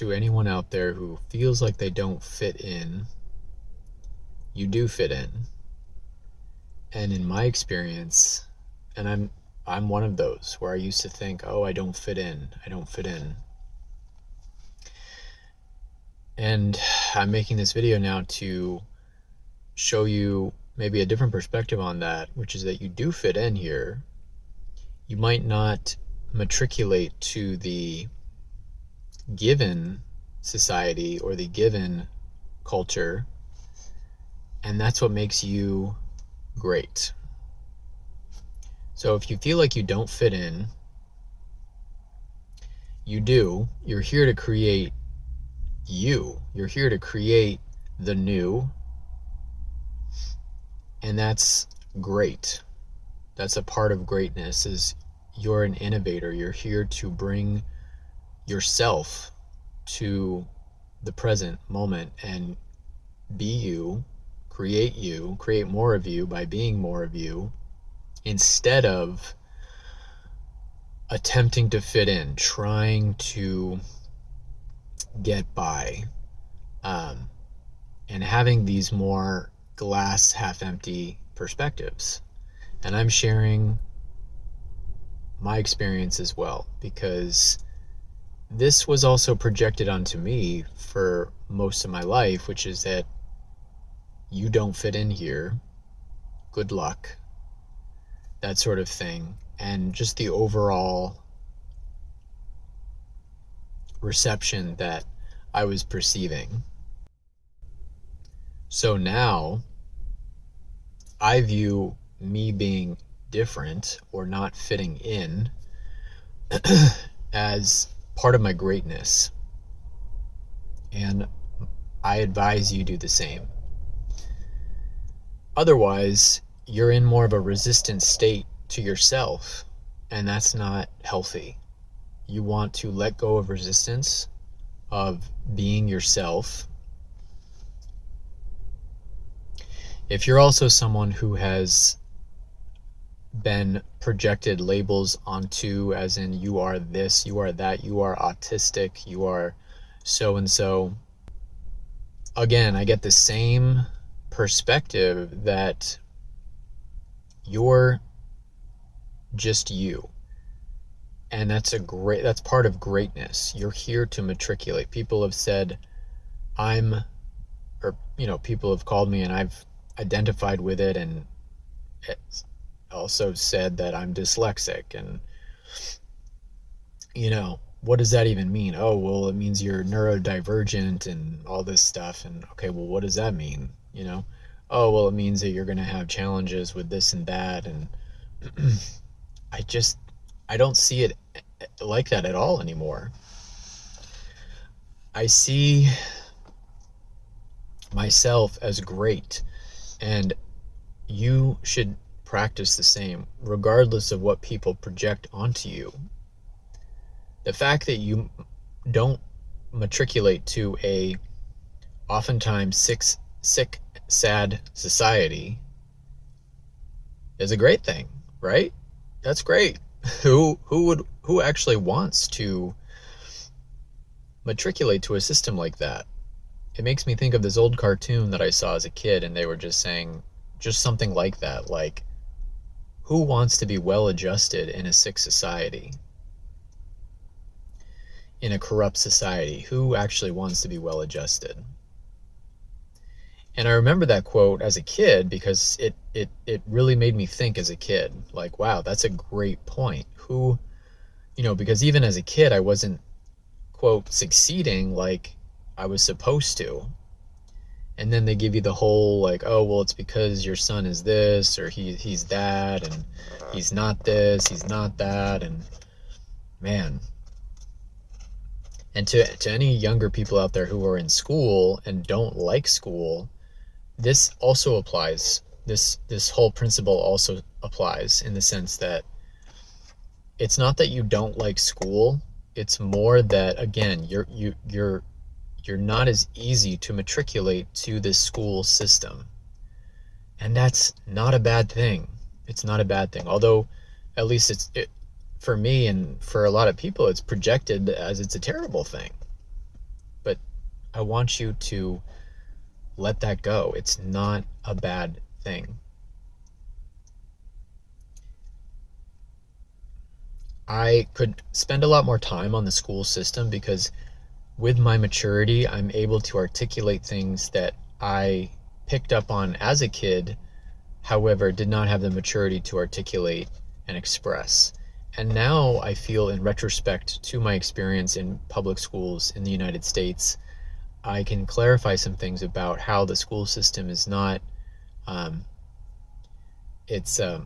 to anyone out there who feels like they don't fit in, you do fit in. And in my experience, and I'm one of those where I used to think, oh, I don't fit in. I don't fit in. And I'm making this video now to show you maybe a different perspective on that, which is that you do fit in here. You might not matriculate to the given society or the given culture, and that's what makes you great. So if you feel like you don't fit in, you do. You're here to create you. You're here to create the new, and that's great. That's a part of greatness, is you're an innovator. You're here to bring yourself to the present moment and be you, create more of you by being more of you, instead of attempting to fit in, trying to get by, and having these more glass half empty perspectives. And I'm sharing my experience as well, because this was also projected onto me for most of my life, which is that you don't fit in here, good luck, that sort of thing. And just the overall reception that I was perceiving. So now I view me being different or not fitting in as part of my greatness, and I advise you do the same. Otherwise, you're in more of a resistant state to yourself, and that's not healthy. You want to let go of resistance, of being yourself. If you're also someone who has been projected labels onto, as in you are this, you are that, you are autistic, you are so and so, again, I get the same perspective that you're just you. And that's part of greatness. You're here to matriculate. People have said people have called me and I've identified with it, and it's also said that I'm dyslexic, and what does that even mean? Oh, well, it means you're neurodivergent and all this stuff. And okay, well, what does that mean? Oh, well, it means that you're going to have challenges with this and that. And I don't see it like that at all anymore. I see myself as great, and you should practice the same, regardless of what people project onto you. The fact that you don't matriculate to a oftentimes sick, sad society is a great thing, right? That's great. Who actually wants to matriculate to a system like that? It makes me think of this old cartoon that I saw as a kid, and they were just saying just something like that, like, who wants to be well adjusted in a sick society? In a corrupt society, who actually wants to be well adjusted? And I remember that quote as a kid because it really made me think as a kid, like, wow, that's a great point. Because even as a kid, I wasn't, quote, succeeding like I was supposed to. And then they give you the whole, like, oh, well, it's because your son is this, or he's that, and he's not this, he's not that. And man, and to any younger people out there who are in school and don't like school, this also applies. This whole principle also applies, in the sense that it's not that you don't like school. It's more that, again, you're not as easy to matriculate to this school system. And that's not a bad thing. It's not a bad thing. Although, at least for me and for a lot of people, it's projected as it's a terrible thing. I want you to let that go. It's not a bad thing. I could spend a lot more time on the school system because with my maturity, I'm able to articulate things that I picked up on as a kid, however, did not have the maturity to articulate and express. And now I feel, in retrospect to my experience in public schools in the United States, I can clarify some things about how the school system is not. Um,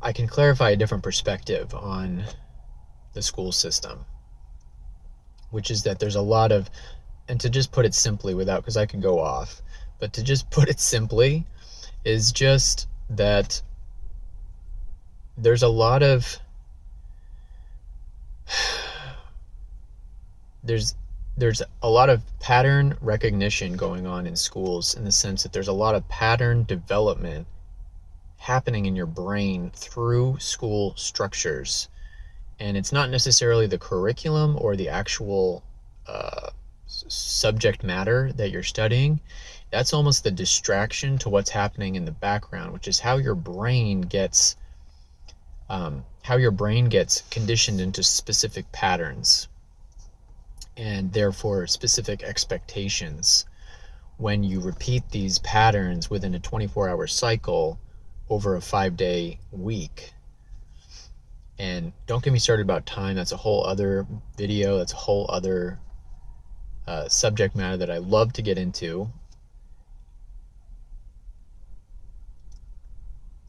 I can clarify a different perspective on the school system, which is that there's a lot of, and to just put it simply without, because I could go off, but to just put it simply is just that there's a lot of, there's a lot of pattern recognition going on in schools, in the sense that there's a lot of pattern development happening in your brain through school structures. And it's not necessarily the curriculum or the actual subject matter that you're studying. That's almost the distraction to what's happening in the background, which is how your brain gets conditioned into specific patterns, and therefore specific expectations. When you repeat these patterns within a 24-hour cycle over a 5-day week. And don't get me started about time. That's a whole other video. That's a whole other subject matter that I love to get into.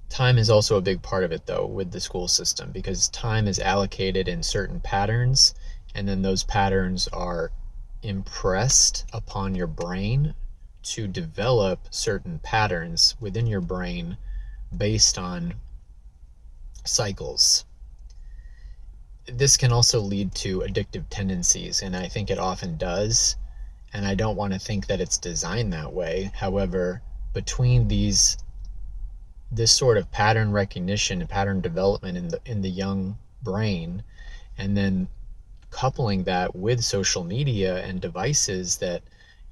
Time is also a big part of it, though, with the school system, because time is allocated in certain patterns, and then those patterns are impressed upon your brain to develop certain patterns within your brain based on cycles. This can also lead to addictive tendencies, and I think it often does, and I don't want to think that it's designed that way. However, between this sort of pattern recognition and pattern development in the young brain, and then coupling that with social media and devices that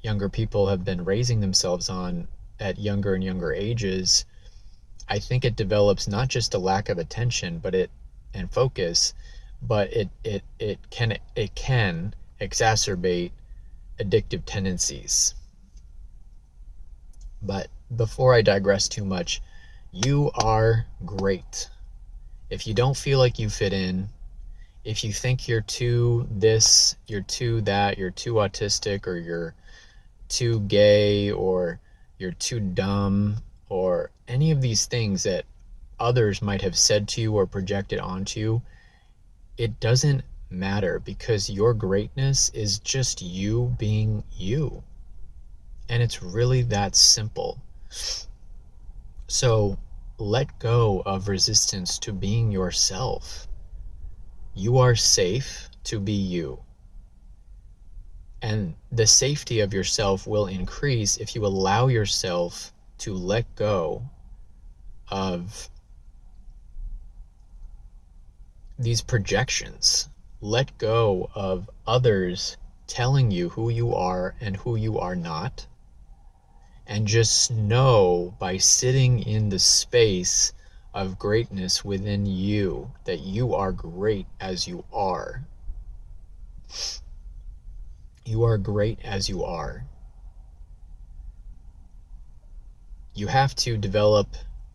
younger people have been raising themselves on at younger and younger ages, I think it develops not just a lack of attention and focus, but it can exacerbate addictive tendencies. But before I digress too much, you are great. If you don't feel like you fit in, if you think you're too this, you're too that, you're too autistic, or you're too gay, or you're too dumb, or any of these things that others might have said to you or projected onto you, it doesn't matter, because your greatness is just you being you. And it's really that simple. So let go of resistance to being yourself. You are safe to be you. And the safety of yourself will increase if you allow yourself to let go of these projections. Let go of others telling you who you are and who you are not. And just know, by sitting in the space of greatness within you, that you are great as you are. You are great as you are. You have to develop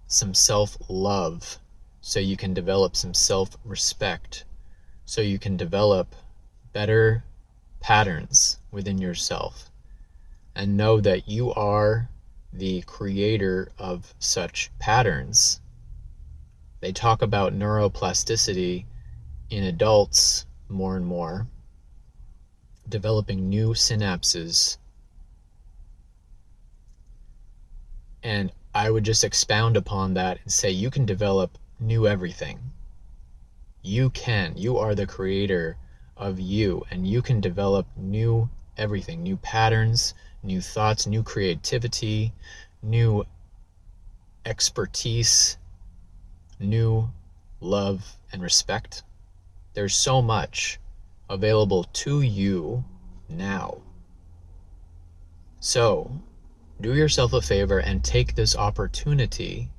some self-love so you can develop some self-respect, so you can develop better patterns within yourself, and know that you are the creator of such patterns. They talk about neuroplasticity in adults more and more, developing new synapses. And I would just expound upon that and say you can develop new everything. You are the creator of you, and you can develop new everything, new patterns, new thoughts, new creativity, new expertise, new love and respect. There's so much available to you now. So, do yourself a favor and take this opportunity.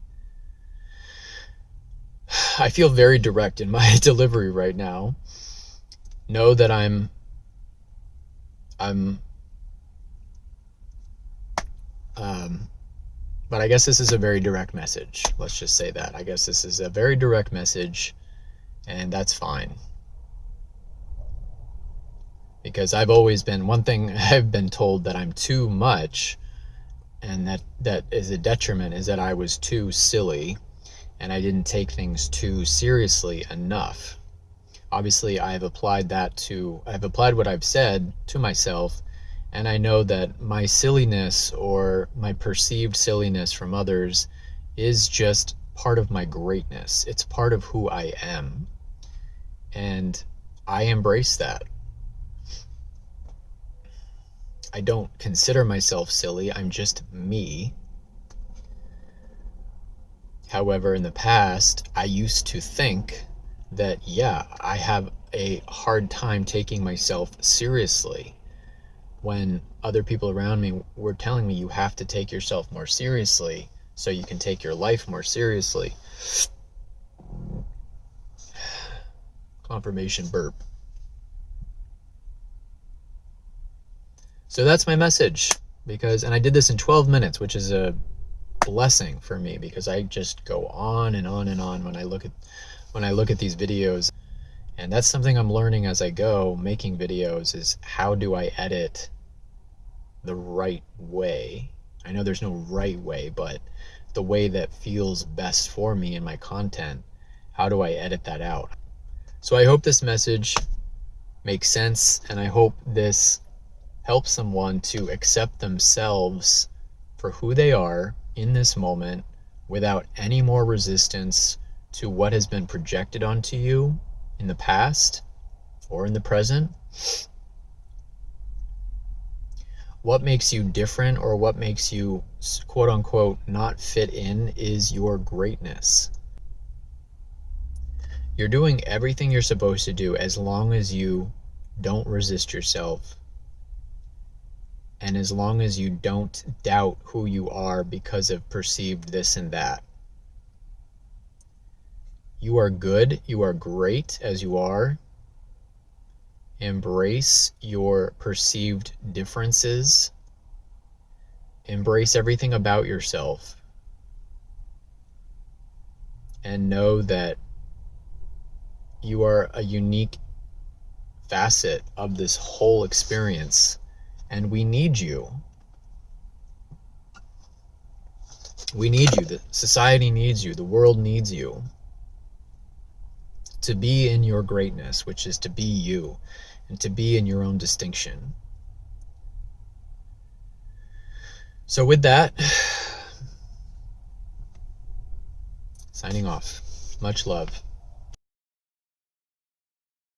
I feel very direct in my delivery right now. Know that I'm but I guess this is a very direct message. Let's just say that. I guess this is a very direct message, and that's fine. Because I've always been, one thing I've been told that I'm too much, and that is a detriment, is that I was too silly and I didn't take things too seriously enough. Obviously, I've applied what I've said to myself, and I know that my silliness or my perceived silliness from others is just part of my greatness. It's part of who I am. And I embrace that. I don't consider myself silly. I'm just me. However, in the past, I used to think that, yeah, I have a hard time taking myself seriously. When other people around me were telling me you have to take yourself more seriously so you can take your life more seriously. Confirmation burp. So that's my message, and I did this in 12 minutes, which is a blessing for me, because I just go on and on and on when I look at these videos. And that's something I'm learning as I go making videos, is how do I edit the right way. I know there's no right way, but the way that feels best for me in my content, how do I edit that out? So I hope this message makes sense, and I hope this helps someone to accept themselves for who they are in this moment without any more resistance to what has been projected onto you in the past or in the present. What makes you different, or what makes you quote unquote not fit in, is your greatness. You're doing everything you're supposed to do as long as you don't resist yourself, and as long as you don't doubt who you are because of perceived this and that. You are good, you are great as you are. Embrace your perceived differences. Embrace everything about yourself. And know that you are a unique facet of this whole experience, and we need you. We need you. The society needs you. The world needs you to be in your greatness, which is to be you, and to be in your own distinction. So with that, signing off. Much love.